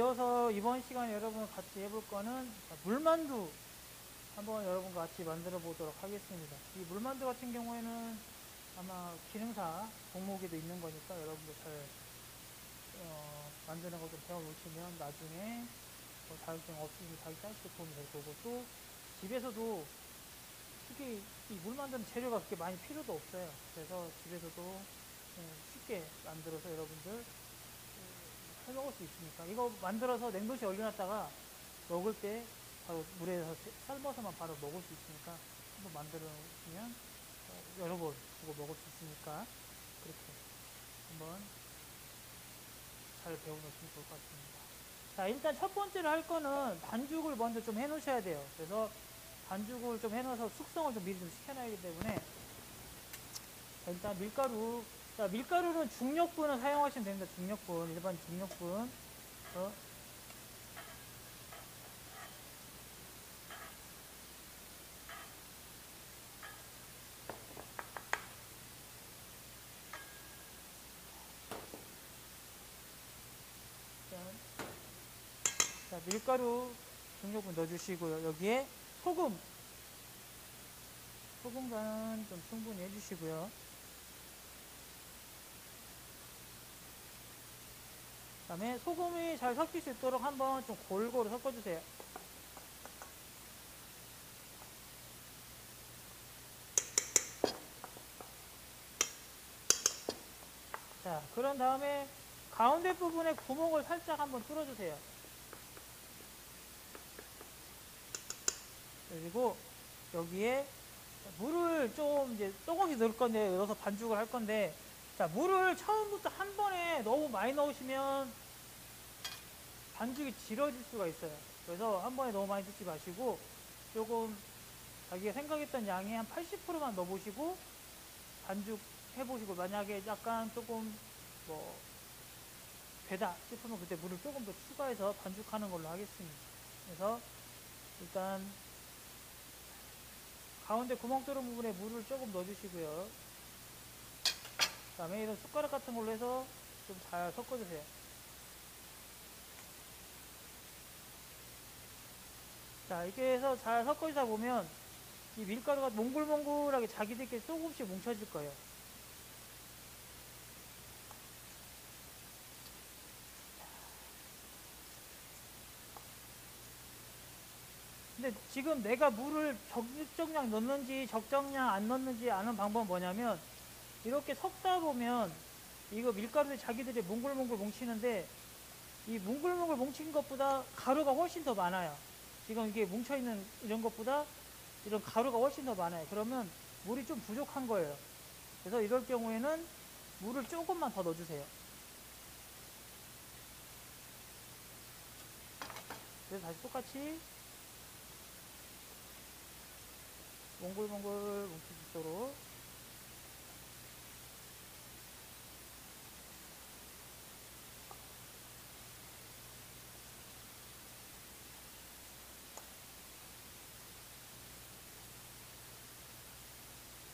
이어서 이번 시간에 여러분 같이 해볼 거는 물만두 한번 여러분과 같이 만들어 보도록 하겠습니다. 이 물만두 같은 경우에는 아마 기능사 종목에도 있는 거니까 여러분도 잘 만드는 거 좀 배워 놓으시면 나중에 자격증 없으면 자기 짤수 도움이 될 거고, 또 집에서도 특히 이 물 만드는 재료가 그렇게 많이 필요도 없어요. 그래서 집에서도 쉽게 만들어서 여러분들 해 먹을 수 있으니까, 이거 만들어서 냉동실에 얼려놨다가 먹을 때 바로 물에서 삶아서만 바로 먹을 수 있으니까 한번 만들어 놓으시면 여러 번 두고 먹을 수 있으니까 그렇게 한번 잘 배워 놓으시면 좋을 것 같습니다. 자, 일단 첫 번째로 할 거는 반죽을 먼저 좀 해 놓으셔야 돼요. 그래서 반죽을 좀 해 놓아서 숙성을 좀 미리 좀 시켜놔야 하기 때문에, 자, 일단 밀가루, 자, 밀가루는 중력분을 사용하시면 됩니다. 중력분, 일반 중력분. 자, 밀가루 중력분 넣어주시고요. 여기에 소금, 소금 간은 좀 충분히 해주시고요. 그 다음에 소금이 잘 섞일 수 있도록 한번 좀 골고루 섞어주세요. 자, 그런 다음에 가운데 부분에 구멍을 살짝 한번 뚫어주세요. 그리고 여기에 물을 좀 이제 조금씩 넣을 건데, 넣어서 반죽을 할 건데, 자, 물을 처음부터 한 번에 너무 많이 넣으시면 반죽이 질어질 수가 있어요. 그래서 한 번에 너무 많이 넣지 마시고 조금 자기가 생각했던 양의 한 80%만 넣어보시고 반죽 해보시고, 만약에 약간 조금 뭐 되다 싶으면 그때 물을 조금 더 추가해서 반죽하는 걸로 하겠습니다. 그래서 일단 가운데 구멍 뚫은 부분에 물을 조금 넣어주시고요. 그 다음에 이런 숟가락 같은 걸로 해서 좀 잘 섞어주세요. 자, 이렇게 해서 잘 섞어주다 보면 이 밀가루가 몽글몽글하게 자기들끼리 조금씩 뭉쳐질 거예요. 근데 지금 내가 물을 적정량 넣는지 적정량 안 넣는지 아는 방법은 뭐냐면, 이렇게 섞다 보면 이거 밀가루에 자기들이 몽글몽글 뭉치는데, 이 몽글몽글 뭉친 것보다 가루가 훨씬 더 많아요. 지금 이게 뭉쳐있는 이런 것보다 이런 가루가 훨씬 더 많아요. 그러면 물이 좀 부족한 거예요. 그래서 이럴 경우에는 물을 조금만 더 넣어주세요. 그래서 다시 똑같이 몽글몽글 뭉칠 수 있도록.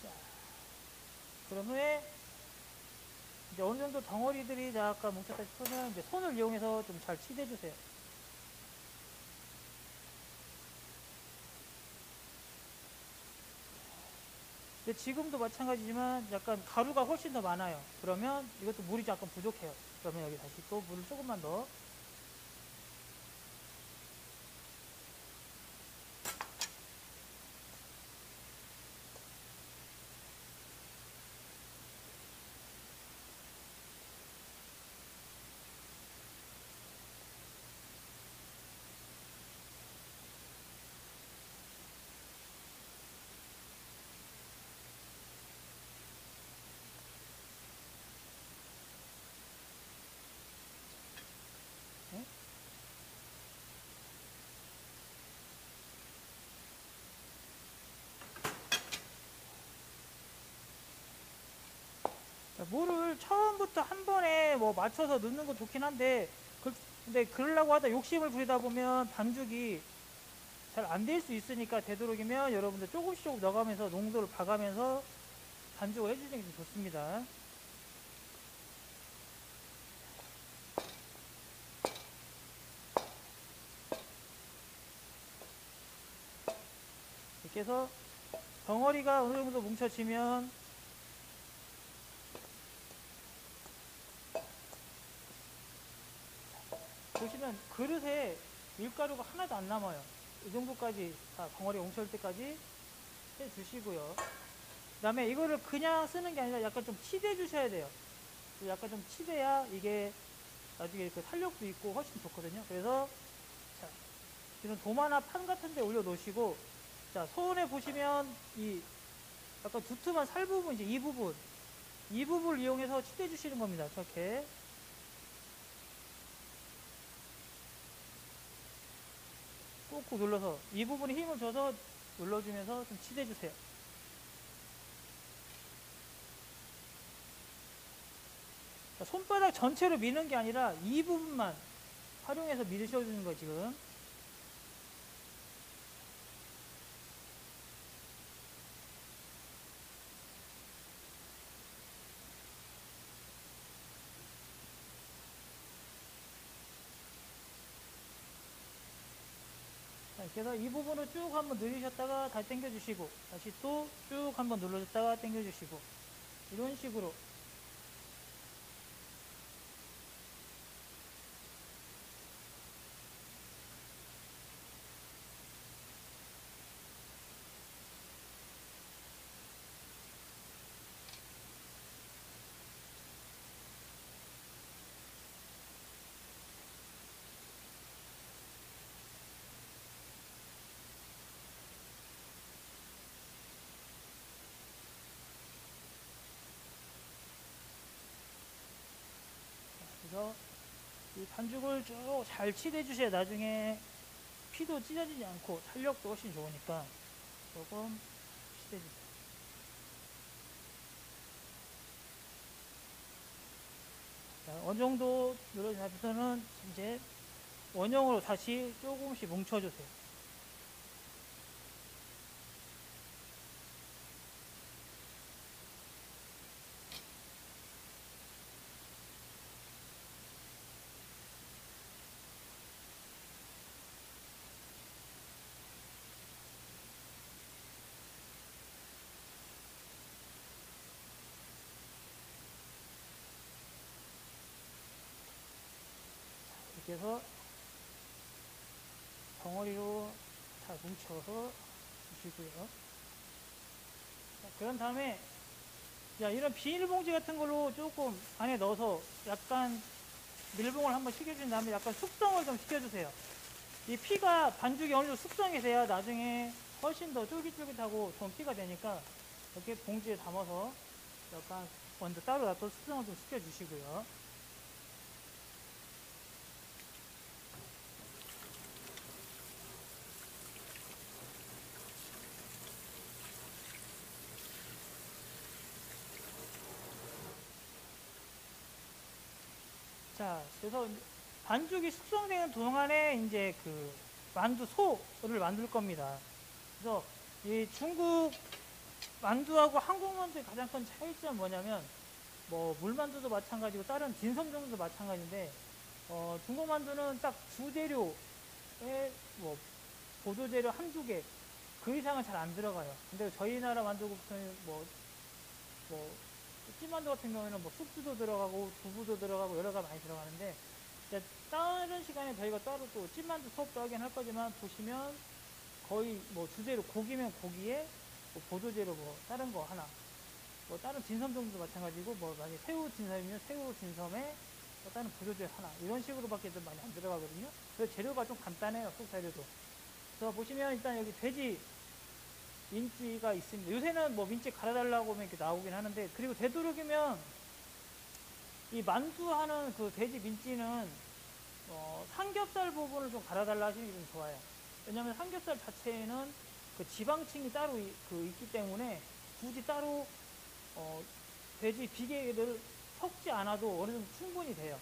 자, 그런 후에 이제 어느 정도 덩어리들이 약간 뭉쳤다 싶으면 이제 손을 이용해서 좀 잘 치대주세요. 근데 지금도 마찬가지지만 약간 가루가 훨씬 더 많아요. 그러면 이것도 물이 약간 부족해요. 그러면 여기 다시 또 물을 조금만 더. 네? 물을 처음부터 한 번에 뭐 맞춰서 넣는 거 좋긴 한데, 근데 그러려고 하다 욕심을 부리다 보면 반죽이 잘 안 될 수 있으니까, 되도록이면 여러분들 조금씩 조금 넣어가면서 농도를 봐가면서 반죽을 해주는 게 좀 좋습니다. 그래서 덩어리가 어느 정도 뭉쳐지면 보시면 그릇에 밀가루가 하나도 안 남아요. 이 정도까지 다 덩어리가 뭉쳐질 때까지 해주시고요. 그 다음에 이거를 그냥 쓰는 게 아니라 약간 좀 치대 주셔야 돼요. 약간 좀 치대야 이게 나중에 그 탄력도 있고 훨씬 좋거든요. 그래서 자, 이런 도마나 판 같은 데 올려 놓으시고, 자, 손에 보시면 이 약간 두툼한 살 부분, 이제 이 부분을 이용해서 치대 주시는 겁니다. 저렇게 꾹꾹 눌러서 이 부분에 힘을 줘서 눌러주면서 좀 치대 주세요. 손바닥 전체로 미는 게 아니라 이 부분만 활용해서 밀으셔주는 거예요, 지금. 그래서 이 부분을 쭉 한번 늘리셨다가 다시 당겨주시고, 다시 또 쭉 한번 눌러줬다가 당겨주시고, 이런 식으로. 그래서 이 반죽을 쭉 잘 치대 주셔야 나중에 피도 찢어지지 않고 탄력도 훨씬 좋으니까 조금 치대 주세요. 자, 어느 정도 늘어진 앞에서는 이제 원형으로 다시 조금씩 뭉쳐주세요. 이렇게 해서 덩어리로 다 뭉쳐서 주시고요. 자, 그런 다음에 자, 이런 비닐봉지 같은 걸로 조금 안에 넣어서 약간 밀봉을 한번 시켜준 다음에 약간 숙성을 좀 시켜주세요. 이 피가 반죽이 어느 정도 숙성이 돼야 나중에 훨씬 더 쫄깃쫄깃하고 좋은 피가 되니까 이렇게 봉지에 담아서 약간 먼저 따로 놔둬 숙성을 좀 시켜주시고요. 자, 그래서 반죽이 숙성되는 동안에 이제 그 만두 소를 만들 겁니다. 그래서 이 중국 만두하고 한국 만두의 가장 큰 차이점은 뭐냐면 뭐 물만두도 마찬가지고 다른 진섬정도 마찬가지인데 중국 만두는 딱 주 재료에 뭐 보조 재료 한두 개 그 이상은 잘 안 들어가요. 근데 저희 나라 만두국수는 뭐 찐만두 같은 경우에는 뭐 숙주도 들어가고 두부도 들어가고 여러 가지 많이 들어가는데 이제 다른 시간에 저희가 따로 또 찐만두 수업도 하긴 할 거지만 보시면 거의 뭐 주재료 고기면 고기에 뭐 보조재료 뭐 다른 거 하나 뭐 다른 진섬 정도 마찬가지고 뭐 만약에 새우 진섬이면 새우 진섬에 뭐 다른 보조재료 하나 이런 식으로밖에 좀 많이 안 들어가거든요. 그래서 재료가 좀 간단해요. 속 재료도. 그래서 보시면 일단 여기 돼지 민지가 있습니다. 요새는 뭐 민지 갈아달라고 하면 이렇게 나오긴 하는데 그리고 되도록이면 이 만두하는 그 돼지 민지는 삼겹살 부분을 좀 갈아달라 하시는 게 좀 좋아요. 왜냐하면 삼겹살 자체에는 그 지방층이 따로 있기 때문에 굳이 따로 돼지 비계를 섞지 않아도 어느 정도 충분히 돼요.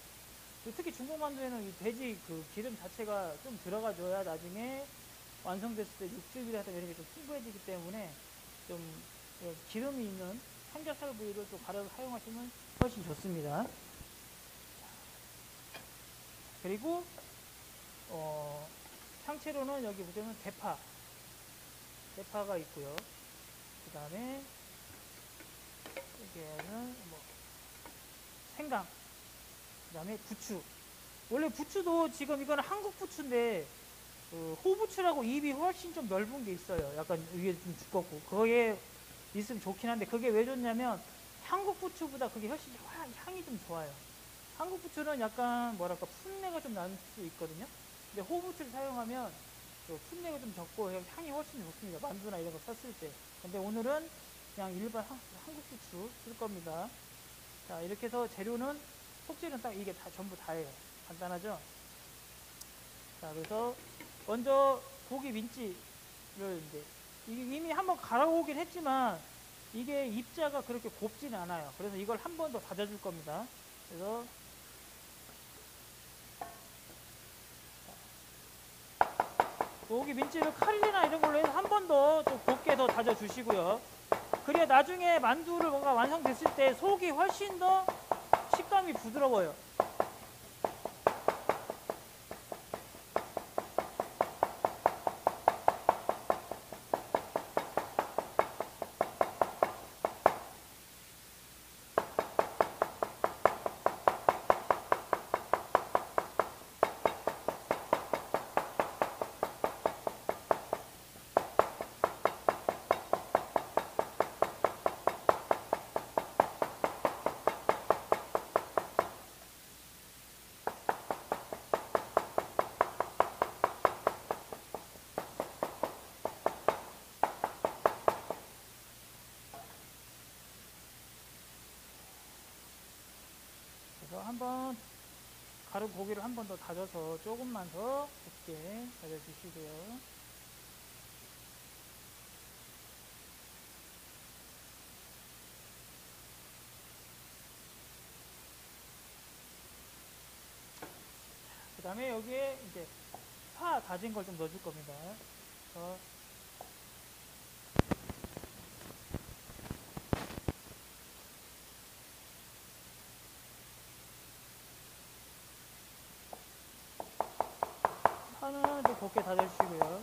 특히 중국 만두에는 이 돼지 그 기름 자체가 좀 들어가줘야 나중에 완성됐을 때 육즙이라든가 이런 게 좀 풍부해지기 때문에 좀 기름이 있는 삼겹살 부위를 또 갈아서 사용하시면 훨씬 좋습니다. 그리고 상체로는 여기 보시면 대파 대파가 있고요. 그 다음에 여기에는 뭐 생강, 그 다음에 부추. 원래 부추도 지금 이거는 한국 부추인데 그 호부추라고 입이 훨씬 좀 넓은 게 있어요. 약간 위에 좀 두껍고 그게 있으면 좋긴 한데 그게 왜 좋냐면 한국 부추보다 그게 훨씬 향이 좀 좋아요. 한국 부추는 약간 뭐랄까 풋내가 좀 날 수 있거든요. 근데 호부추를 사용하면 그 풋내가 좀 적고 향이 훨씬 좋습니다. 만두나 이런 거 샀을 때. 근데 오늘은 그냥 일반 한국 부추 쓸 겁니다. 자, 이렇게 해서 재료는 속재료는 딱 이게 다 전부 다예요. 간단하죠? 자, 그래서 먼저 고기 민지를 이제 이미 한번 갈아오긴 했지만 이게 입자가 그렇게 곱지는 않아요. 그래서 이걸 한 번 더 다져줄 겁니다. 그래서 고기 민지를 칼이나 이런 걸로 해서 한 번 더 좀 곱게 더 다져주시고요. 그래야 나중에 만두를 뭔가 완성됐을 때 속이 훨씬 더 식감이 부드러워요. 그래서 한번 가루 고기를 한 번 더 다져서 조금만 더 곱게 다져주시고요. 그 다음에 여기에 이제 파 다진 걸 좀 넣어줄 겁니다. 그래서 파는 좀 곱게 다져주시고요.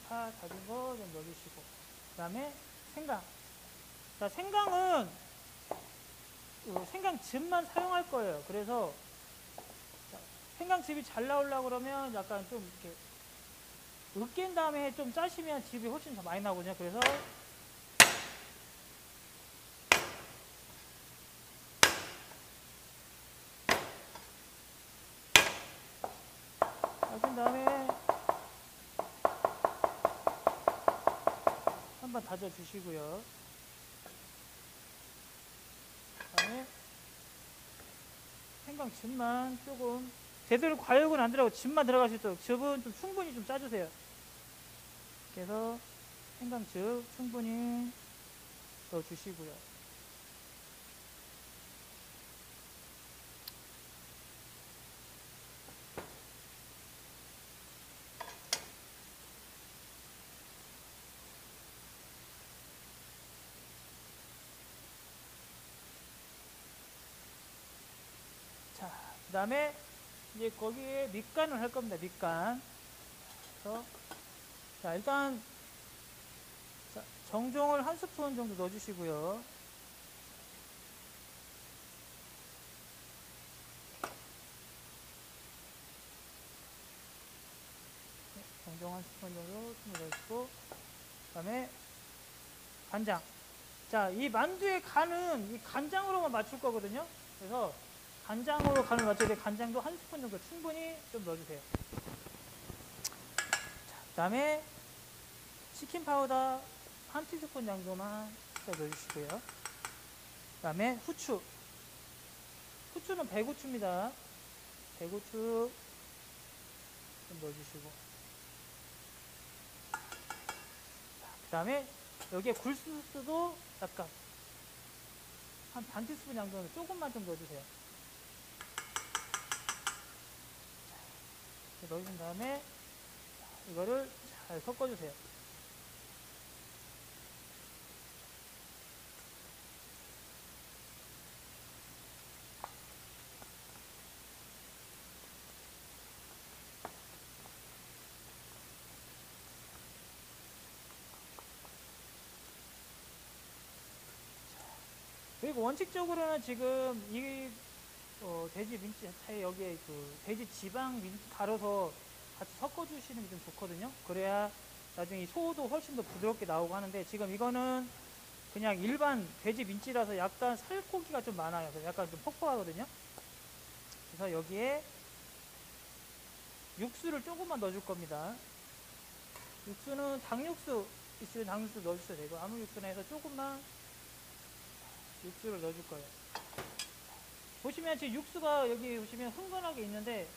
파 다진 거 좀 넣어주시고 그 다음에 생강. 자, 생강은 생강즙만 사용할 거예요. 그래서 생강즙이 잘 나오려고 그러면 약간 좀 이렇게 으깬 다음에 좀 짜시면 즙이 훨씬 더 많이 나오거든요. 그래서 짜신 다음에 한번 다져 주시고요. 그다음에 생강즙만 조금 제대로 과육은 안 들어가고 즙만 들어갈 수 있도록 즙은 좀 충분히 좀 짜주세요. 그래서 생강즙 충분히 넣어주시고요. 자, 그 다음에 이제 거기에 밑간을 할 겁니다. 밑간. 그래서 자, 일단 자, 정종을 한 스푼 정도 넣어주시고요. 정종 한 스푼 정도 넣어주시고 그 다음에 간장. 자, 이 만두의 간은 이 간장으로만 맞출 거거든요. 그래서 간장으로 간을 맞춰야 돼. 간장도 한 스푼 정도 충분히 좀 넣어주세요. 그 다음에 치킨 파우더 한 티스푼 정도만 넣어주시고요. 그 다음에 후추. 후추는 배고추입니다. 배고추 좀 넣어주시고. 그 다음에 여기에 굴소스도 약간 한 반 티스푼 정도 조금만 좀 넣어주세요. 넣으신 다음에 이거를 잘 섞어주세요. 그리고 원칙적으로는 지금 이 돼지 민치에 여기에 그 돼지 지방 민치 갈아서 같이 섞어주시는 게 좀 좋거든요. 그래야 나중에 소도 훨씬 더 부드럽게 나오고 하는데, 지금 이거는 그냥 일반 돼지 민치라서 약간 살코기가 좀 많아요. 그래서 약간 좀 퍽퍽하거든요. 그래서 여기에 육수를 조금만 넣어줄 겁니다. 육수는 닭육수 있으면 닭육수 넣어주셔도 되고, 아무 육수나 해서 조금만 육수를 넣어줄 거예요. 보시면 지금 육수가 여기 보시면 흥건하게 있는데,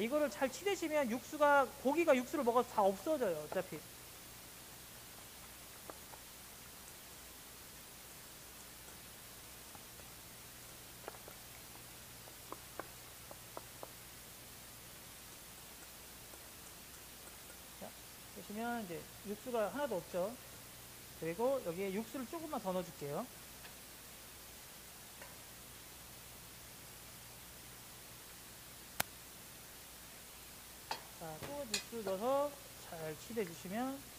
이거를 잘 치대시면 육수가, 고기가 육수를 먹어서 다 없어져요. 어차피. 자, 보시면 이제 육수가 하나도 없죠. 그리고 여기에 육수를 조금만 더 넣어줄게요. 자, 또 육수 넣어서 잘 치대주시면,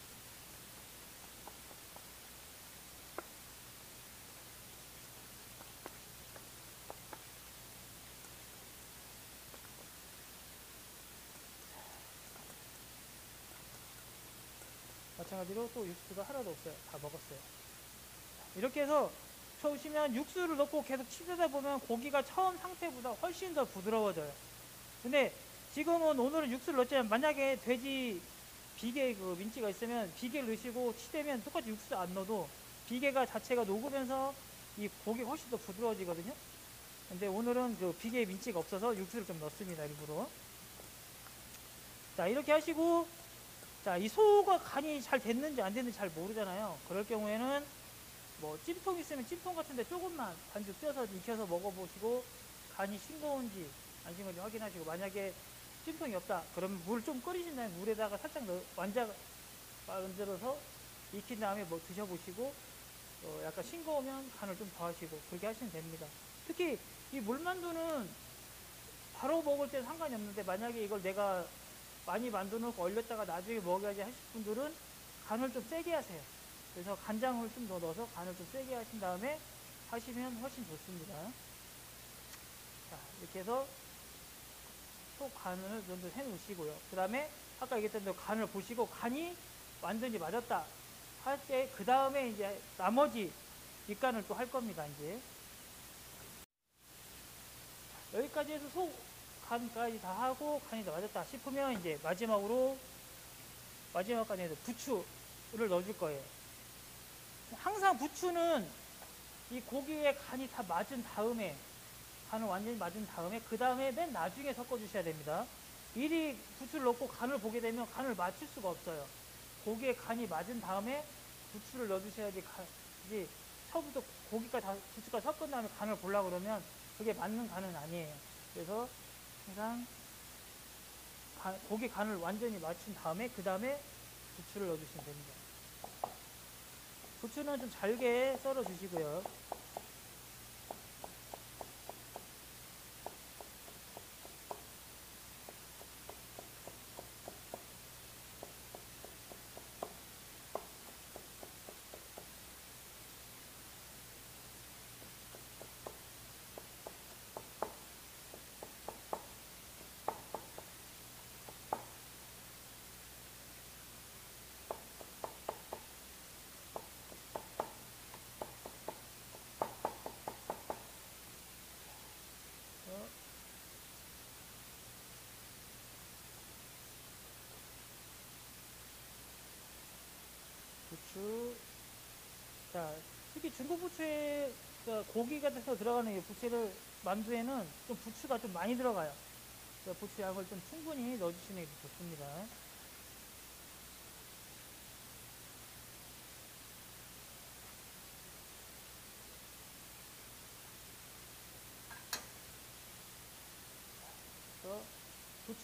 마찬가지로 또 육수가 하나도 없어요. 다 먹었어요. 이렇게 해서 쳐오시면 육수를 넣고 계속 치대다 보면 고기가 처음 상태보다 훨씬 더 부드러워져요. 근데 지금은 오늘은 육수를 넣었지만, 만약에 돼지 비계 그 민치가 있으면 비계를 넣으시고 치대면 똑같이 육수 안 넣어도 비계가 자체가 녹으면서 이 고기가 훨씬 더 부드러워지거든요. 근데 오늘은 그 비계 민치가 없어서 육수를 좀 넣습니다, 일부러. 자, 이렇게 하시고, 자, 이 소가 간이 잘 됐는지 안 됐는지 잘 모르잖아요. 그럴 경우에는 뭐 찜통 있으면 찜통 같은데 조금만 반죽 쪄서 익혀서 먹어보시고, 간이 싱거운지 안 싱거운지 확인하시고, 만약에 찜통이 없다 그러면 물 좀 끓이신 다음에 물에다가 살짝 만들어서 익힌 다음에 뭐 드셔보시고, 약간 싱거우면 간을 좀 더 하시고 그렇게 하시면 됩니다. 특히 이 물만두는 바로 먹을 때 상관이 없는데, 만약에 이걸 내가 많이 만들어 놓고 얼렸다가 나중에 먹어야지 하실 분들은 간을 좀 세게 하세요. 그래서 간장을 좀 더 넣어서 간을 좀 세게 하신 다음에 하시면 훨씬 좋습니다. 자, 이렇게 해서 또 간을 먼저 해 놓으시고요. 그 다음에 아까 얘기했던 대로 간을 보시고, 간이 완전히 맞았다 할 때 그 다음에 이제 나머지 밑간을 또 할 겁니다. 이제 여기까지 해서 속 간까지 다 하고 간이 다 맞았다 싶으면, 이제 마지막까지 해서 부추를 넣어줄 거예요. 항상 부추는 이 고기에 간이 다 맞은 다음에, 간을 완전히 맞은 다음에 그 다음에 맨 나중에 섞어 주셔야 됩니다. 미리 부추를 넣고 간을 보게 되면 간을 맞출 수가 없어요. 고기에 간이 맞은 다음에 부추를 넣어 주셔야지, 처음부터 고기가 다 부추가 섞은 다음에 간을 보려고 그러면 그게 맞는 간은 아니에요. 그래서 항상 고기 간을 완전히 맞춘 다음에 그 다음에 부추를 넣어 주시면 됩니다. 부추는 좀 잘게 썰어 주시고요. 부추. 자, 특히 중국 부추에, 그러니까 고기가 들어가는 이 부추를, 만두에는 좀 부추가 좀 많이 들어가요. 그래서 부추 양을 좀 충분히 넣어주시는 게 좋습니다.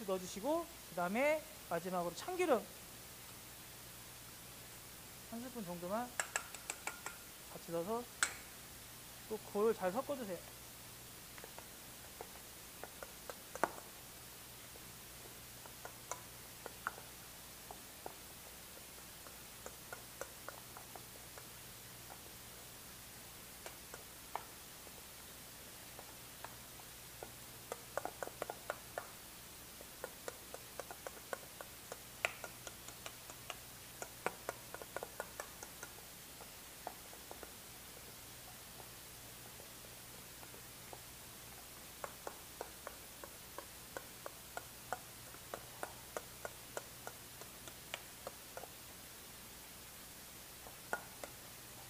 같이 넣어주시고, 그 다음에 마지막으로 참기름 한 스푼 정도만 같이 넣어서 또 그걸 잘 섞어주세요.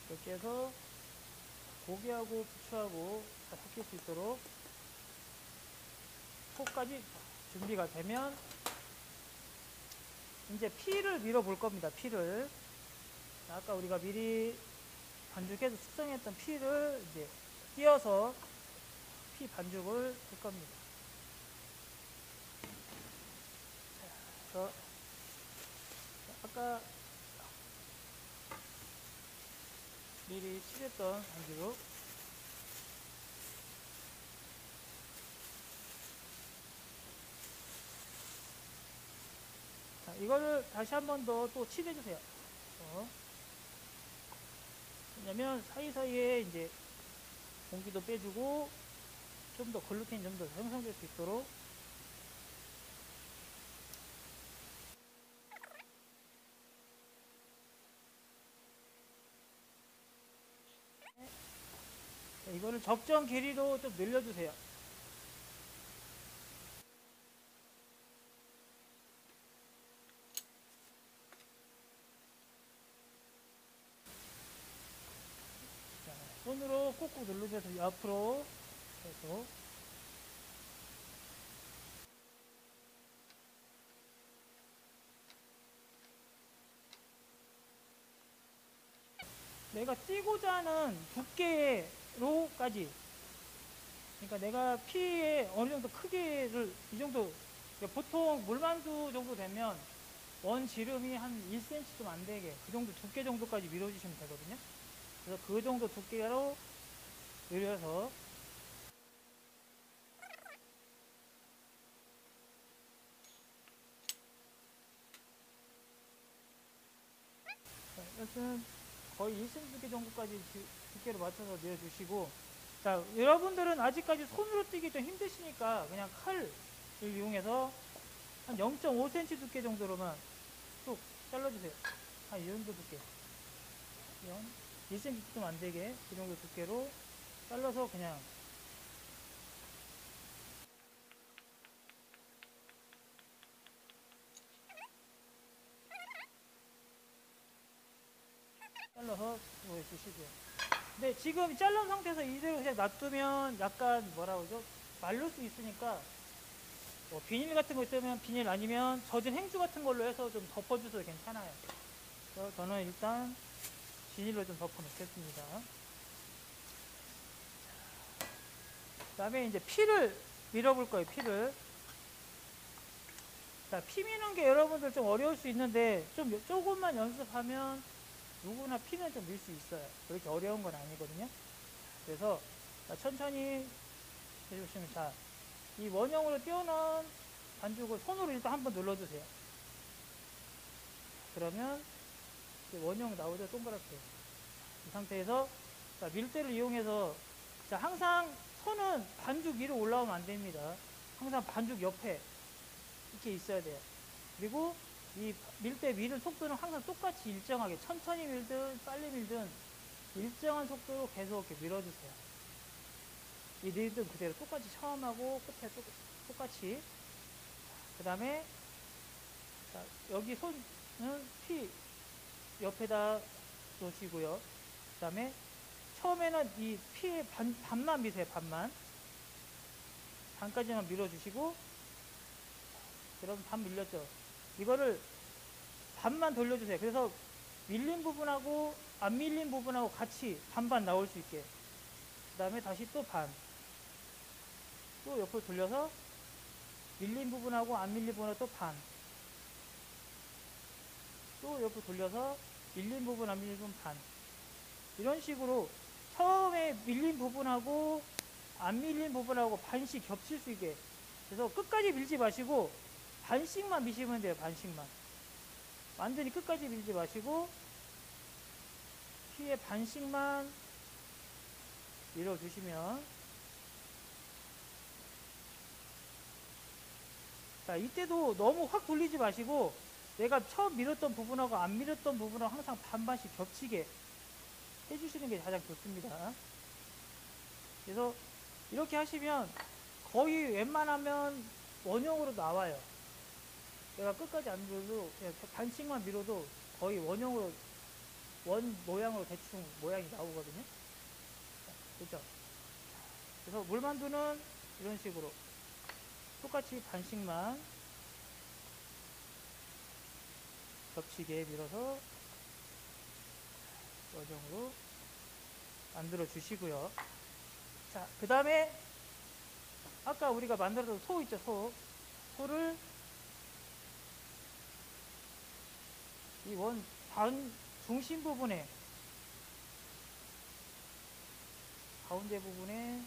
이렇게 해서 고기하고 부추하고 다 섞일 수 있도록 속까지 준비가 되면 이제 피를 밀어 볼 겁니다. 피를 아까 우리가 미리 반죽해서 숙성했던 피를 이제 띄어서 피 반죽을 할 겁니다. 자, 아까 미리 칠했던 반죽 자, 이거를 다시 한 번 더 또 칠해주세요. 왜냐면 사이사이에 이제 공기도 빼주고 좀 더 글루텐이 좀 더 형성될 수 있도록 이거를 적정 길이로 좀 늘려주세요. 자, 손으로 꾹꾹 누르면서 옆으로 계속 내가 찌고자 하는 두께로까지 그러니까 내가 피에 어느 정도 크기를 이 정도 그러니까 보통 물만두 정도 되면 원 지름이 한 1cm 좀 안 되게 그 정도 두께 정도까지 밀어주시면 되거든요. 그래서 그 정도 두께로 늘려서 이것은 거의 1cm 두께 정도까지 두께로 맞춰서 내어주시고 자 여러분들은 아직까지 손으로 찌기 좀 힘드시니까 그냥 칼을 이용해서 한 0.5cm 두께 정도로만 쭉 잘라주세요. 한 이 정도 두께 1cm 좀 안되게 이 정도 두께로 잘라서 그냥 잘라서 보여주시고요. 근데 지금 잘른 상태에서 이대로 그냥 놔두면 약간 뭐라 그러죠? 마를 수 있으니까 뭐 비닐 같은 거 있으면 비닐 아니면 젖은 행주 같은 걸로 해서 좀 덮어주셔도 괜찮아요. 그래서 저는 일단 비닐로 좀 덮어 놓겠습니다. 그 다음에 이제 피를 밀어볼 거예요. 피를. 자, 피 미는 게 여러분들 좀 어려울 수 있는데 조금만 연습하면 누구나 피는 좀 밀 수 있어요. 그렇게 어려운 건 아니거든요. 그래서 천천히 해주시면 자, 이 원형으로 띄워놓은 반죽을 손으로 일단 한번 눌러주세요. 그러면 원형 나오죠? 동그랗게. 이 상태에서 자, 밀대를 이용해서 자, 항상 손은 반죽 위로 올라오면 안 됩니다. 항상 반죽 옆에 이렇게 있어야 돼요. 그리고 이 밀대 미는 속도는 항상 똑같이 일정하게 천천히 밀든 빨리 밀든 일정한 속도로 계속 이렇게 밀어주세요. 이 리듬 그대로 똑같이 처음하고 끝에 똑같이 그 다음에 여기 손은 피 옆에다 놓으시고요. 그 다음에 처음에는 이 피의 반만 미세요. 반까지만 밀어주시고 여러분 반 밀렸죠. 이거를 반만 돌려주세요. 그래서 밀린 부분하고 안 밀린 부분하고 같이 반반 나올 수 있게 그 다음에 다시 또 반 또 옆으로 돌려서 밀린 부분하고 안 밀린 부분하고 또 반. 또 옆으로 돌려서 밀린 부분 안 밀린 부분 반. 이런 식으로 처음에 밀린 부분하고 안 밀린 부분하고 반씩 겹칠 수 있게. 그래서 끝까지 밀지 마시고 반씩만 미시면 돼요. 반씩만. 완전히 끝까지 밀지 마시고 뒤에 반씩만 밀어주시면, 자, 이때도 너무 확 돌리지 마시고 내가 처음 밀었던 부분하고 안 밀었던 부분하고 항상 반반씩 겹치게 해주시는 게 가장 좋습니다. 그래서 이렇게 하시면 거의 웬만하면 원형으로 나와요. 내가 끝까지 안 밀어도 그냥 반씩만 밀어도 거의 원형으로, 원 모양으로 대충 모양이 나오거든요. 그렇죠? 그래서 물만두는 이런 식으로 똑같이 반씩만 겹치게 밀어서 원형으로 만들어 주시고요. 자, 그 다음에 아까 우리가 만들었던 소 있죠, 소를 이 원 반 중심 부분에, 가운데 부분에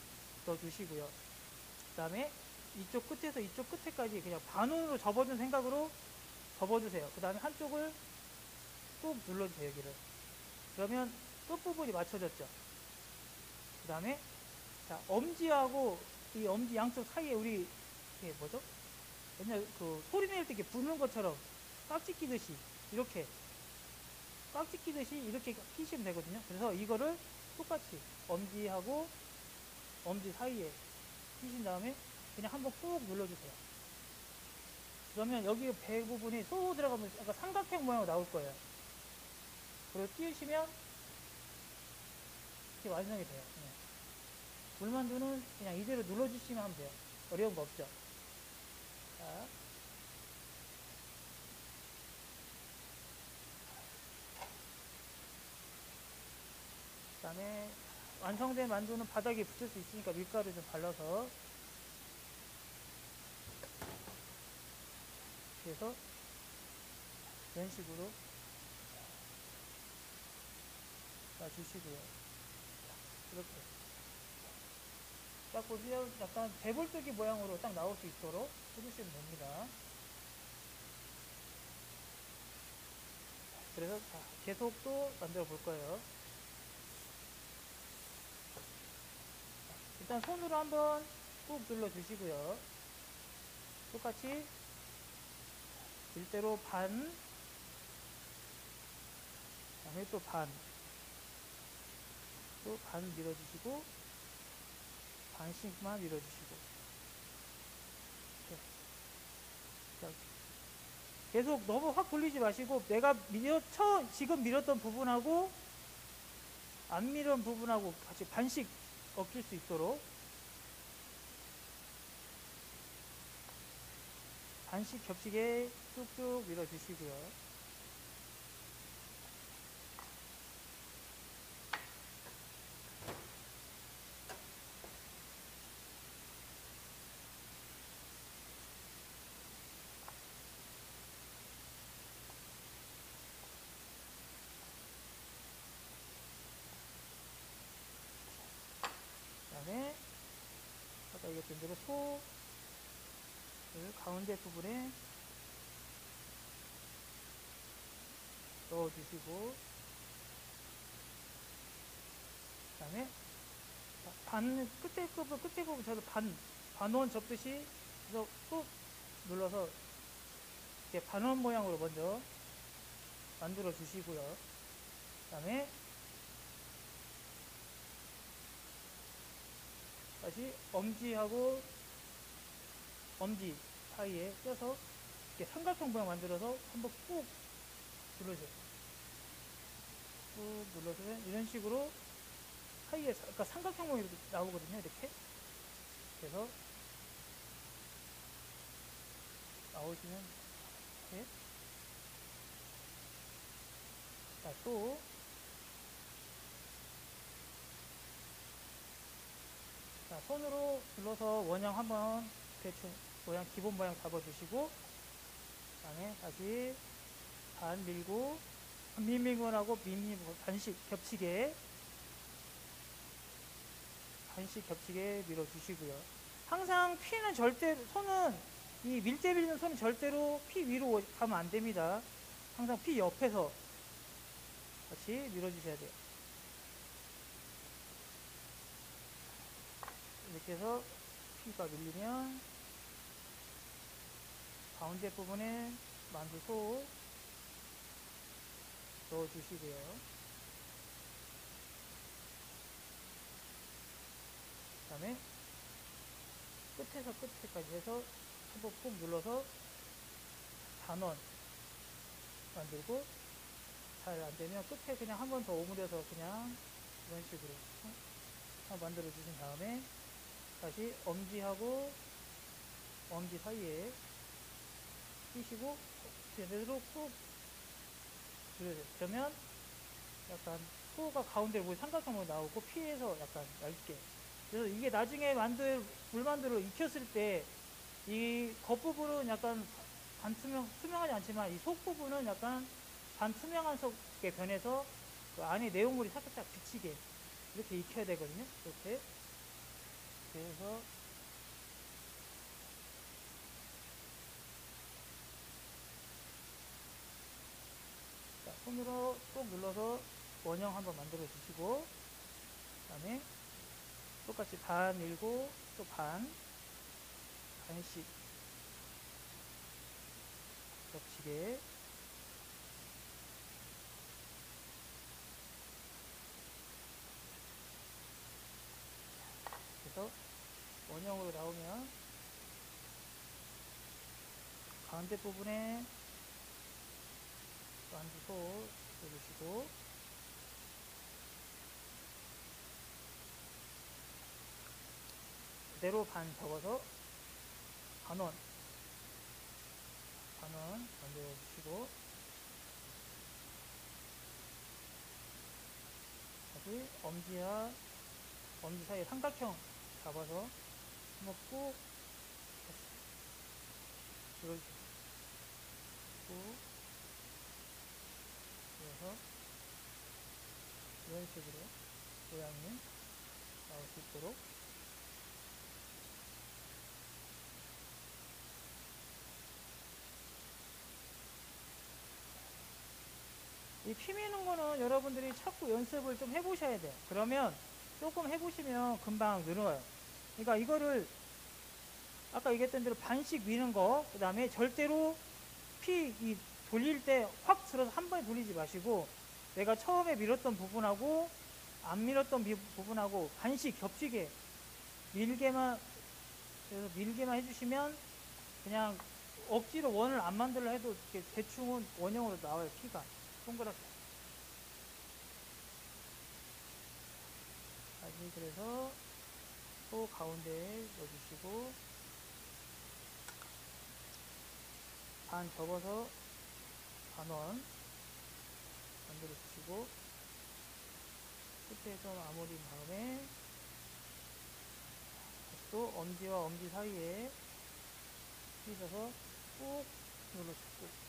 넣어주시고요. 그 다음에 이쪽 끝에서 이쪽 끝에까지 그냥 반원으로 접어준 생각으로 접어주세요. 그 다음에 한쪽을 꾹 눌러주세요, 여기를. 그러면 끝부분이 맞춰졌죠. 그 다음에 자, 엄지하고 이 엄지 양쪽 사이에 우리 이게 뭐죠? 옛날 그 소리 낼 때 이렇게 부는 것처럼 깍지 끼듯이 이렇게 깍지 끼듯이 이렇게 끼시면 되거든요. 그래서 이거를 똑같이 엄지하고 엄지 사이에 끼신 다음에 그냥 한번 꾹 눌러주세요. 그러면 여기 배 부분이 쏘 들어가면 약간 삼각형 모양으로 나올 거예요. 그리고 끼우시면 이렇게 완성이 돼요. 물만두는 그냥 이대로 눌러주시면 하면 돼요. 어려운 거 없죠. 자, 그 다음에 완성된 만두는 바닥에 붙을 수 있으니까 밀가루 좀 발라서, 그래서 이런 식으로 놔주시고요. 이렇게 딱 보시면 약간 배불뚝이 모양으로 딱 나올 수 있도록 해주시면 됩니다. 그래서 자, 계속 또 만들어 볼 거예요. 일단 손으로 한번 꾹 눌러 주시고요. 똑같이 일대로 반, 그다음에 또 반, 또 반 밀어주시고 반씩만 밀어주시고. 자, 계속 너무 확 돌리지 마시고 내가 지금 밀었던 부분하고 안 밀은 부분하고 같이 반씩 엎질 수 있도록 반씩 겹치게 쭉 밀어주시고요. 그 다음에 아까 얘기했던 대로 소를 가운데 부분에 넣어주시고, 그 다음에 끝에 부분 저도 반원 접듯이 그래서 꾹 눌러서 이렇게 반원 모양으로 먼저 만들어 주시고요. 그 다음에 다시 엄지하고 엄지 사이에 껴서 이렇게 삼각형 모양 만들어서 한번 꾹 눌러줘요. 꾹 눌러주면 이런 식으로 사이에 그러니까 삼각형 모양이 나오거든요. 이렇게. 그래서 나오시면 이렇게. 자, 또 자, 손으로 눌러서 원형 한번 대충 모양 기본 모양 잡아주시고 그다음에 다시 반 밀고 밀밀건하고 반씩 겹치게 밀어주시고요. 항상 피는 절대 손은 이 밀대 밀는 손은 절대로 피 위로 가면 안 됩니다. 항상 피 옆에서 같이 밀어주셔야 돼요. 이렇게 해서 피가 밀리면 가운데 부분에 만두 소 넣어주시고요. 그 다음에 끝에서 끝에까지 해서 한번 꾹 눌러서 반원 만들고, 잘 안되면 끝에 그냥 한 번 더 오므려서 그냥 이런 식으로 만들어 주신 다음에 다시 엄지하고 엄지 사이에 끼시고 제대로 꾹 눌러주세요. 그러면 약간 소가 가운데로 삼각형으로 나오고 피에서 약간 얇게. 그래서 이게 나중에 물만두를 익혔을 때 이 겉부분은 약간 투명하지 않지만 이 속 부분은 약간 반투명한 속에 변해서 그 안에 내용물이 살짝 비치게 이렇게 익혀야 되거든요. 이렇게. 그래서 자, 손으로 꼭 눌러서 원형 한번 만들어 주시고, 그 다음에 똑같이 반 밀고 또 반씩 겹치게. 그래서 원형으로 나오면 가운데 부분에 만두소 넣어주시고, 그대로 반 접어서 반원 만들어 주시고, 다시 엄지 사이에 삼각형 잡아서 한번 꾹 눌러주세요. 꾹 눌러서 이런 식으로 모양이 나올 수 있도록. 이 피 미는 거는 여러분들이 자꾸 연습을 좀 해보셔야 돼요. 그러면 조금 해보시면 금방 늘어요. 그러니까 이거를 아까 얘기했던 대로 반씩 미는 거, 그 다음에 절대로 돌릴 때 확 들어서 한 번에 돌리지 마시고, 내가 처음에 밀었던 부분하고 안 밀었던 부분하고 반씩 겹치게 밀게만 해주시면, 그냥 억지로 원을 안 만들려 해도 이렇게 대충은 원형으로 나와요. 피가 동그랗게. 다시 그래서 또 가운데 넣어주시고, 반 접어서 반원 만들어 주시고, 끝에 좀 마무리 다음에 또 엄지와 엄지 사이에 끼셔서 꾹 눌러주고,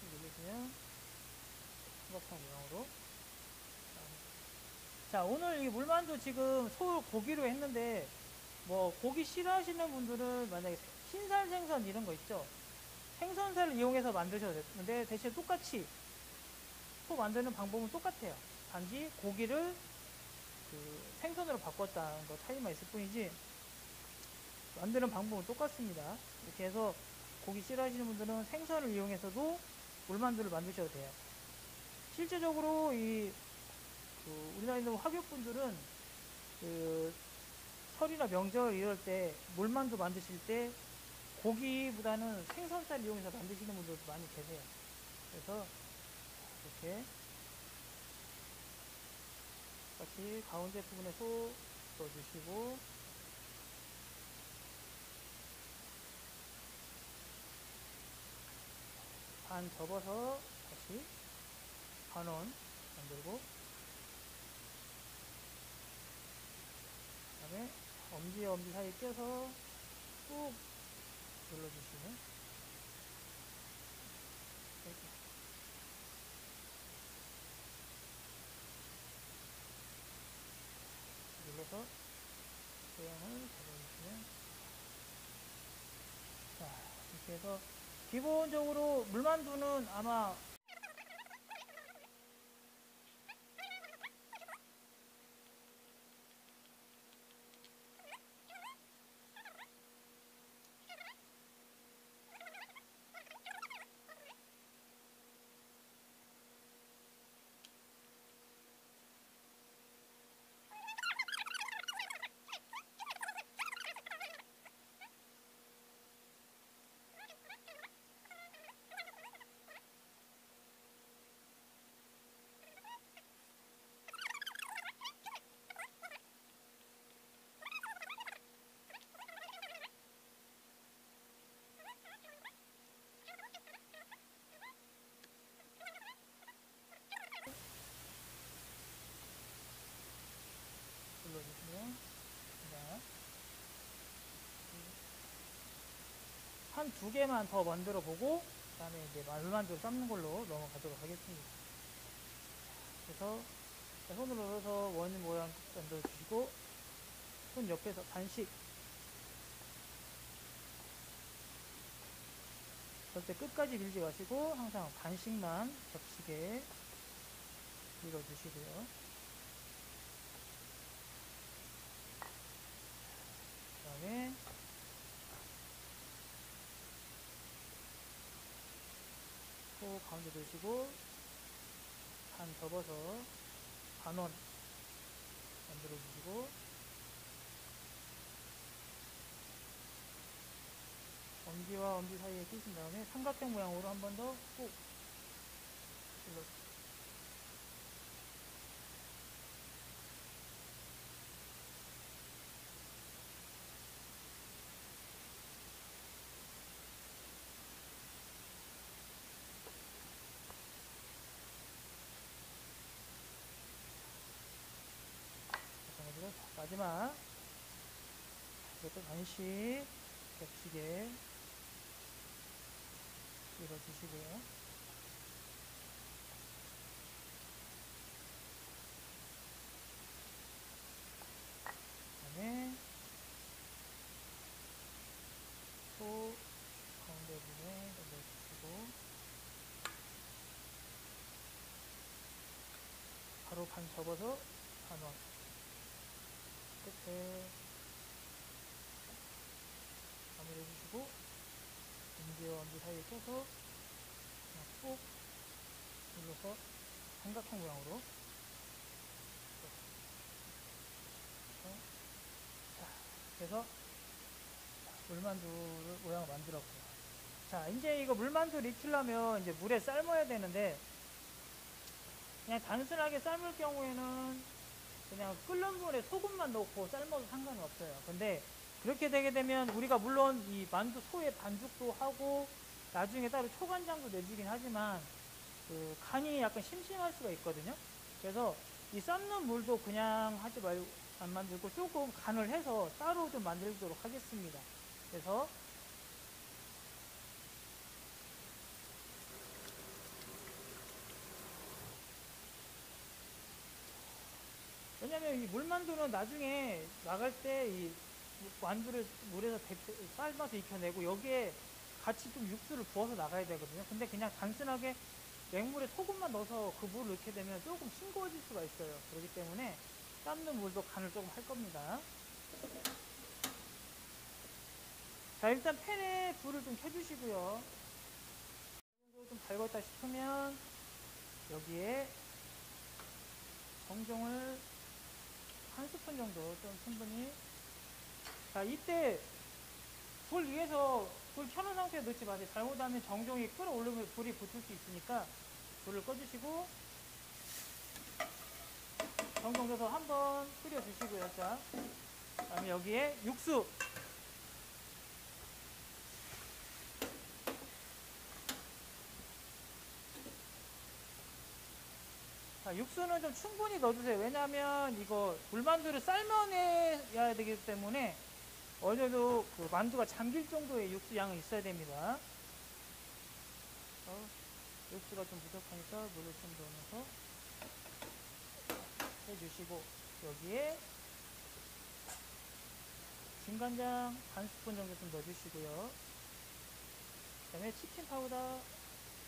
누르시면 삼각형 모양으로. 자, 오늘 이 물만두 지금 소고기로 했는데, 뭐 고기 싫어하시는 분들은 만약에 흰살 생선 이런 거 있죠, 생선살을 이용해서 만드셔도 되는데, 대신 똑같이 소 만드는 방법은 똑같아요. 단지 고기를 그 생선으로 바꿨다는 거 차이만 있을 뿐이지 만드는 방법은 똑같습니다. 이렇게 해서 고기 싫어하시는 분들은 생선을 이용해서도 물만두를 만드셔도 돼요. 실제적으로 우리나라 있는 화교분들은 설이나 명절 이럴 때 물만두 만드실 때 고기보다는 생선살 이용해서 만드시는 분들도 많이 계세요. 그래서 이렇게 같이 가운데 부분에 소 넣어주시고, 반 접어서 다시 반원 만들고, 그 다음에 엄지와 엄지 사이에 껴서 꾹 눌러주시면 이렇게 눌러서 모양을 잡아주시면, 자, 이렇게 해서 기본적으로 물만두는 아마 눌러주시면, 한 두 개만 더 만들어 보고 그 다음에 이제 물만두 삶는 걸로 넘어가도록 하겠습니다. 그래서 손으로 넣어서 원 모양 만들어 주시고, 손 옆에서 반씩, 절대 끝까지 밀지 마시고 항상 반씩만 겹치게 밀어 주시고요. 그 다음에 또 가운데 두시고 반 접어서 반원 만들어 주시고, 엄지와 엄지 사이에 끼신 다음에 삼각형 모양으로 한 번 더 꾹 눌러주세요. 마찬가지로 마지막 이것도 반씩 겹치게 밀어주시고요. 그 다음에 또 가운데 부분에 넣어주시고, 바로 반 접어서 반원 끝에 마무리해 주시고, 엄지와 엄지 사이에 껴서 꾹 눌러서 삼각형 모양으로. 자, 그래서 물만두를 모양을 만들었고요. 자, 이제 이거 물만두를 익히려면 이제 물에 삶아야 되는데, 그냥 단순하게 삶을 경우에는 그냥 끓는 물에 소금만 넣고 삶아도 상관은 없어요. 근데 그렇게 되게 되면 우리가 물론 이 만두 소의 반죽도 하고 나중에 따로 초간장도 내주긴 하지만 그 간이 약간 심심할 수가 있거든요. 그래서 이 삶는 물도 그냥 하지 말고 안 만들고 조금 간을 해서 따로 좀 만들도록 하겠습니다. 그래서 왜냐면 이 물만두는 나중에 나갈 때 이 만두를 물에서 삶아서 익혀내고 여기에 같이 좀 육수를 부어서 나가야 되거든요. 근데 그냥 단순하게 맹물에 소금만 넣어서 그 물을 넣게 되면 조금 싱거워질 수가 있어요. 그렇기 때문에 삶는 물도 간을 조금 할 겁니다. 자, 일단 팬에 불을 좀 켜주시고요. 좀 달궜다 싶으면 여기에 정종을 한 스푼 정도 좀 충분히. 자, 이때 불 위에서 불 켜놓은 상태에 넣지 마세요. 잘못하면 정종이 끓어오르면 불이 붙을 수 있으니까 불을 꺼주시고 정종 넣어서 한번 끓여주시고요. 자, 그다음에 여기에 육수. 자, 자, 육수는 좀 충분히 넣어주세요. 왜냐하면 이거 물만두를 삶아내야 되기 때문에 어느 정도 그 만두가 잠길 정도의 육수 양은 있어야 됩니다. 육수가 좀 부족하니까 물을 좀 더 넣어서 해주시고, 여기에 진간장 반 스푼 정도 좀 넣어주시고요. 그 다음에 치킨 파우더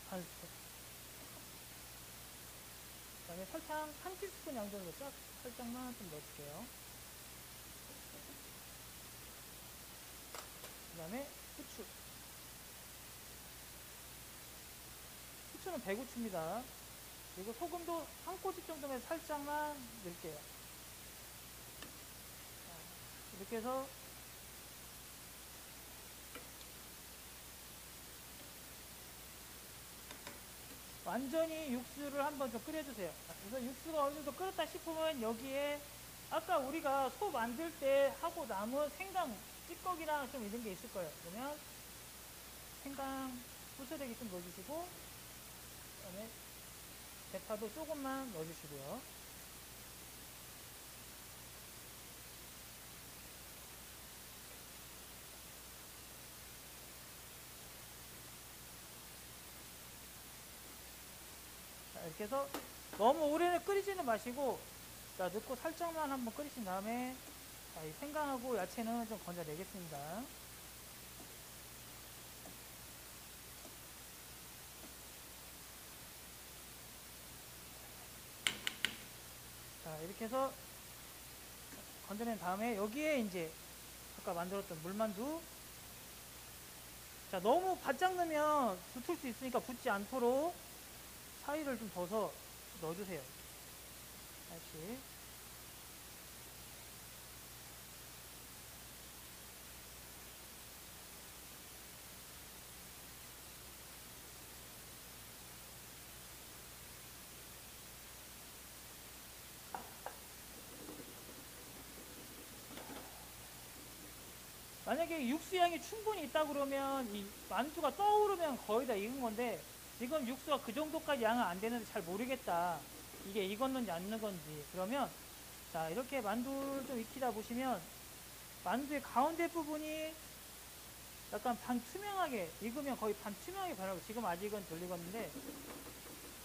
반 스푼, 그 다음에 설탕 한 티스푼 양 정도 살짝만 좀 넣어줄게요. 그 다음에 후추는 배후추입니다. 그리고 소금도 한 꼬집 정도만 살짝만 넣을게요. 이렇게 해서 완전히 육수를 한번 좀 끓여주세요. 그래서 육수가 어느 정도 끓었다 싶으면 여기에 아까 우리가 소 만들 때 하고 남은 생강 찌꺼기랑 좀 이런 게 있을 거예요. 그러면 생강 부스러기 좀 넣어주시고, 그다음에 대파도 조금만 넣어주시고요. 자, 이렇게 해서 너무 오래 끓이지는 마시고, 자, 넣고 살짝만 한번 끓이신 다음에, 자, 이 생강하고 야채는 좀 건져내겠습니다. 자, 이렇게 해서 건져낸 다음에 여기에 이제 아까 만들었던 물만두, 자, 너무 바짝 넣으면 붙을 수 있으니까 붙지 않도록 사이를 좀 둬서 넣어주세요. 다시. 만약에 육수양이 충분히 있다 그러면 이 만두가 떠오르면 거의 다 익은 건데, 지금 육수가 그 정도까지 양은 안 되는데 잘 모르겠다, 이게 익었는지 안 익은 건지. 그러면 자, 이렇게 만두를 좀 익히다 보시면 만두의 가운데 부분이 약간 반투명하게 익으면 거의 반투명하게 변하고, 지금 아직은 덜 익었는데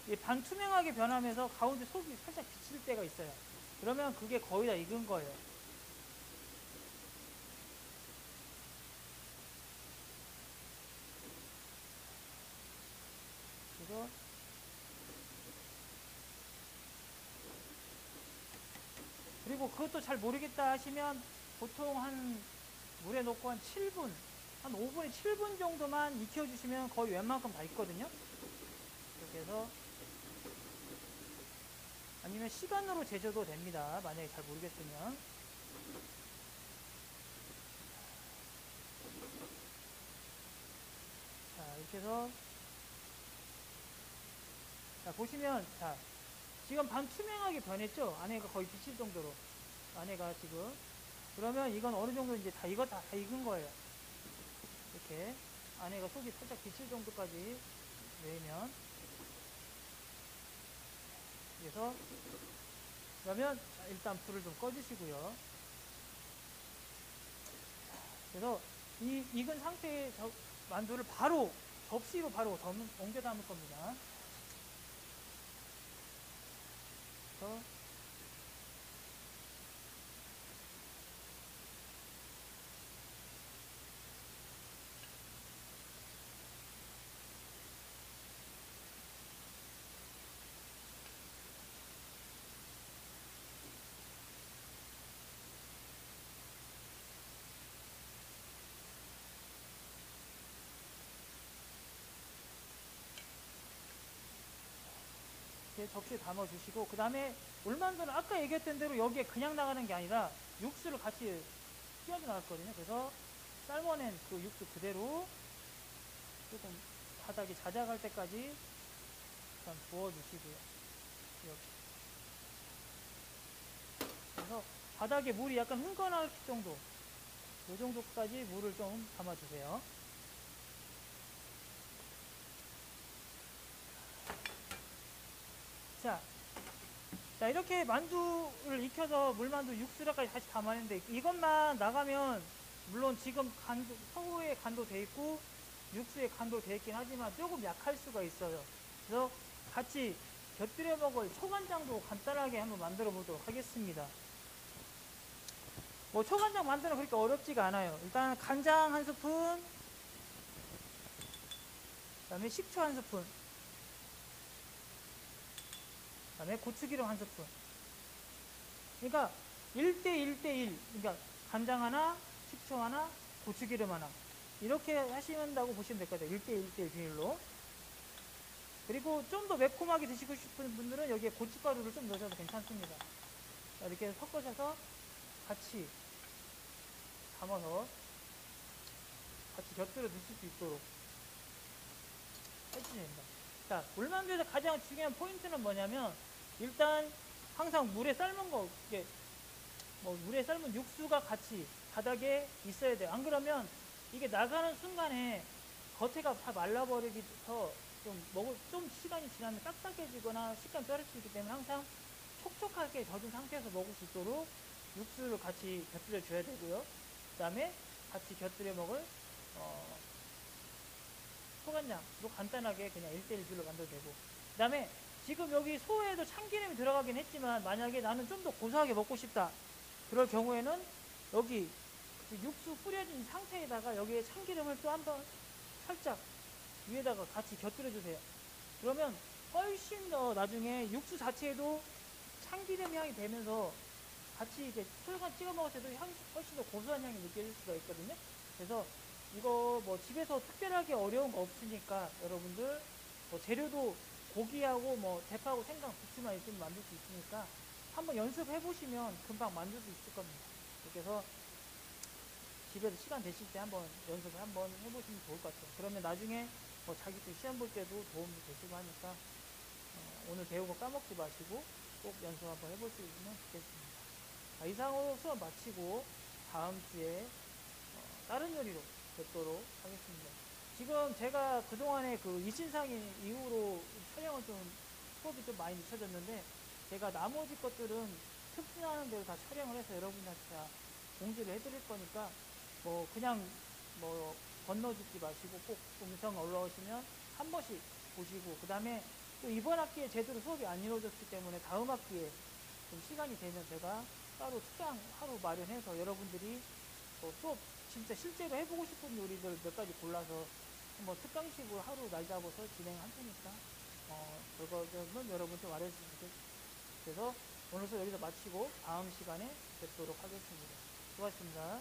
이 반투명하게 변하면서 가운데 속이 살짝 비칠 때가 있어요. 그러면 그게 거의 다 익은 거예요. 그래서 그리고 그것도 잘 모르겠다 하시면 보통 한 물에 넣고 한 7분, 한 5분에 7분 정도만 익혀주시면 거의 웬만큼 다 익거든요. 이렇게 해서, 아니면 시간으로 재줘도 됩니다. 만약에 잘 모르겠으면. 자, 이렇게 해서, 자, 보시면, 자, 지금 반투명하게 변했죠? 안에가 거의 비칠 정도로. 안에가 지금. 그러면 이건 어느 정도 이제 다 익은 거예요. 이렇게. 안에가 속이 살짝 비칠 정도까지 내면. 그래서, 그러면 일단 불을 좀 꺼주시고요. 그래서 이 익은 상태의 만두를 바로 접시로 바로 옮겨 담을 겁니다. 그래서 이렇게 접시에 담아주시고, 그 다음에 물만두는 아까 얘기했던 대로 여기에 그냥 나가는 게 아니라 육수를 같이 끼얹어 나갔거든요. 그래서 삶아낸 그 육수 그대로 조금 바닥이 자작할 때까지 일단 부어주시고요. 이렇게. 그래서 바닥에 물이 약간 흥건할 정도, 이 정도까지 물을 좀 담아주세요. 자, 자, 이렇게 만두를 익혀서 물만두 육수까지 다시 담았는데, 이것만 나가면 물론 지금 간도, 서우에 간도 돼 있고 육수에 간도 돼 있긴 하지만 조금 약할 수가 있어요. 그래서 같이 곁들여 먹을 초간장도 간단하게 한번 만들어 보도록 하겠습니다. 뭐 초간장 만드는 거 그렇게 어렵지가 않아요. 일단 간장 한 스푼, 그 다음에 식초 한 스푼, 그 다음에 고추기름 한 스푼. 그러니까 1대1대1, 그러니까 간장 하나, 식초 하나, 고추기름 하나, 이렇게 하신다고 보시면 될 것 같아요. 1대1대1 비율로. 그리고 좀 더 매콤하게 드시고 싶은 분들은 여기에 고춧가루를 좀 넣으셔도 괜찮습니다. 자, 이렇게 섞으셔서 같이 담아서 같이 곁들여 드실 수 있도록 해주시면 됩니다. 자, 물만두에서 가장 중요한 포인트는 뭐냐면, 일단 항상 물에 삶은 거, 이게 뭐 물에 삶은 육수가 같이 바닥에 있어야 돼요. 안 그러면 이게 나가는 순간에 겉에가 다 말라버리기서 좀 시간이 지나면 딱딱해지거나 식감이 떨어지기 때문에 항상 촉촉하게 젖은 상태에서 먹을 수 있도록 육수를 같이 곁들여 줘야 되고요. 그 다음에 같이 곁들여 먹을 소간장도 간단하게 그냥 1대1 비율로 만들어도 되고, 그 다음에 지금 여기 소에도 참기름이 들어가긴 했지만 만약에 나는 좀 더 고소하게 먹고 싶다, 그럴 경우에는 여기 육수 뿌려진 상태에다가 여기에 참기름을 또 한번 살짝 위에다가 같이 곁들여 주세요. 그러면 훨씬 더 나중에 육수 자체에도 참기름 향이 되면서 같이 이렇게 소요간 찍어 먹을 때도 향이 훨씬 더 고소한 향이 느껴질 수가 있거든요. 그래서 이거 뭐 집에서 특별하게 어려운 거 없으니까 여러분들 뭐 재료도 고기하고 뭐 대파하고 생강, 부추만 있으면 만들 수 있으니까 한번 연습해 보시면 금방 만들 수 있을 겁니다. 그래서 집에서 시간 되실 때 한번 연습을 한번 해보시면 좋을 것 같아요. 그러면 나중에 뭐 자기 또 시험 볼 때도 도움이 되시고 하니까 오늘 배운 거 까먹지 마시고 꼭 연습 한번 해보시면 좋겠습니다. 자, 이상으로 수업 마치고 다음 주에 다른 요리로 뵙도록 하겠습니다. 지금 제가 그동안에 그 이신상이 이후로 촬영을 좀 수업이 좀 많이 늦춰졌는데, 제가 나머지 것들은 틈나는 대로 다 촬영을 해서 여러분한테 다 공지를 해드릴 거니까 뭐 그냥 뭐 건너뛰지 마시고 꼭 음성 올라오시면 한 번씩 보시고, 그 다음에 또 이번 학기에 제대로 수업이 안 이루어졌기 때문에 다음 학기에 좀 시간이 되면 제가 따로 특강 하루 마련해서 여러분들이 수업 진짜 실제로 해보고 싶은 요리들 몇 가지 골라서 뭐 특강식으로 하루 날 잡아서 진행할 테니까 그거는 여러분 좀 알아주시면 좋겠습니다. 그래서 오늘 수업 여기서 마치고 다음 시간에 뵙도록 하겠습니다. 수고하셨습니다.